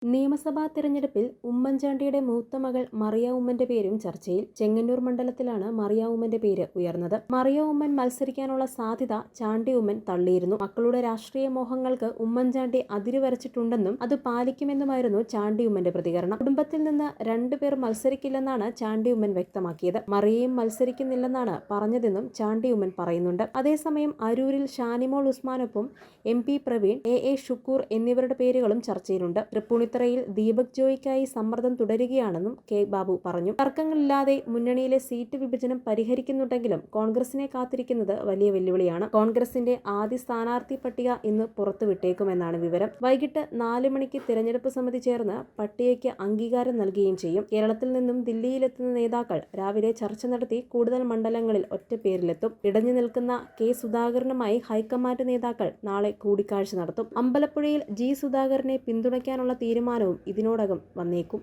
നിയമസഭാ തെരഞ്ഞെടുപ്പിൽ ഉമ്മൻചാണ്ടിയുടെ മൂത്ത മകൾ മറിയ ഉമ്മന്റെ പേരും ചർച്ചയിൽ. ചെങ്ങന്നൂർ മണ്ഡലത്തിലാണ് മറിയ ഉമ്മന്റെ പേര് ഉയർന്നത്. മറിയ ഉമ്മൻ മത്സരിക്കാനുള്ള സാധ്യത ചാണ്ടി ഉമ്മൻ തള്ളിയിരുന്നു. മക്കളുടെ രാഷ്ട്രീയ മോഹങ്ങൾക്ക് ഉമ്മൻചാണ്ടി അതിരുവരച്ചിട്ടുണ്ടെന്നും അത് പാലിക്കുമെന്നുമായിരുന്നു ചാണ്ടി ഉമ്മന്റെ പ്രതികരണം. കുടുംബത്തിൽ നിന്ന് 2 പേർ മത്സരിക്കില്ലെന്നാണ് ചാണ്ടി ഉമ്മൻ വ്യക്തമാക്കിയത്. മറിയയും മത്സരിക്കുന്നില്ലെന്നാണ് പറഞ്ഞതെന്നും ചാണ്ടി ഉമ്മൻ പറയുന്നുണ്ട്. അതേസമയം അരൂരിൽ ഷാനിമോൾ ഉസ്മാനൊപ്പം MP പ്രവീൺ, AA ഷുക്കൂർ എന്നിവരുടെ പേരുകളും ചർച്ചയിലുണ്ട്. തൃപ്പൂണിത്തുറയിൽ ദീപക് ജോയിക്കായി സമ്മർദ്ദം തുടരുകയാണെന്നും K ബാബു പറഞ്ഞു. തർക്കങ്ങളില്ലാതെ മുന്നണിയിലെ സീറ്റ് വിഭജനം പരിഹരിക്കുന്നുണ്ടെങ്കിലും കോൺഗ്രസിനെ കാത്തിരിക്കുന്നത് വലിയ വെല്ലുവിളിയാണ്. കോൺഗ്രസിന്റെ ആദ്യ സ്ഥാനാർത്ഥി പട്ടിക ഇന്ന് പുറത്തുവിട്ടേക്കുമെന്നാണ് വിവരം. വൈകിട്ട് 4 മണിക്ക് തിരഞ്ഞെടുപ്പ് സമിതി ചേർന്ന് പട്ടികയ്ക്ക് അംഗീകാരം നൽകുകയും ചെയ്യും. കേരളത്തിൽ നിന്നും ദില്ലിയിലെത്തുന്ന നേതാക്കൾ രാവിലെ ചർച്ച നടത്തി കൂടുതൽ മണ്ഡലങ്ങളിൽ ഒറ്റപ്പേരിലെത്തും. ഇടഞ്ഞു നിൽക്കുന്ന K സുധാകരനുമായി ഹൈക്കമാൻഡ് നേതാക്കൾ നാളെ കൂടിക്കാഴ്ച നടത്തും. അമ്പലപ്പുഴയിൽ G സുധാകരനെ പിന്തുണയ്ക്കാനുള്ള തീരുമാനവും ഇതിനോടകം വന്നേക്കും.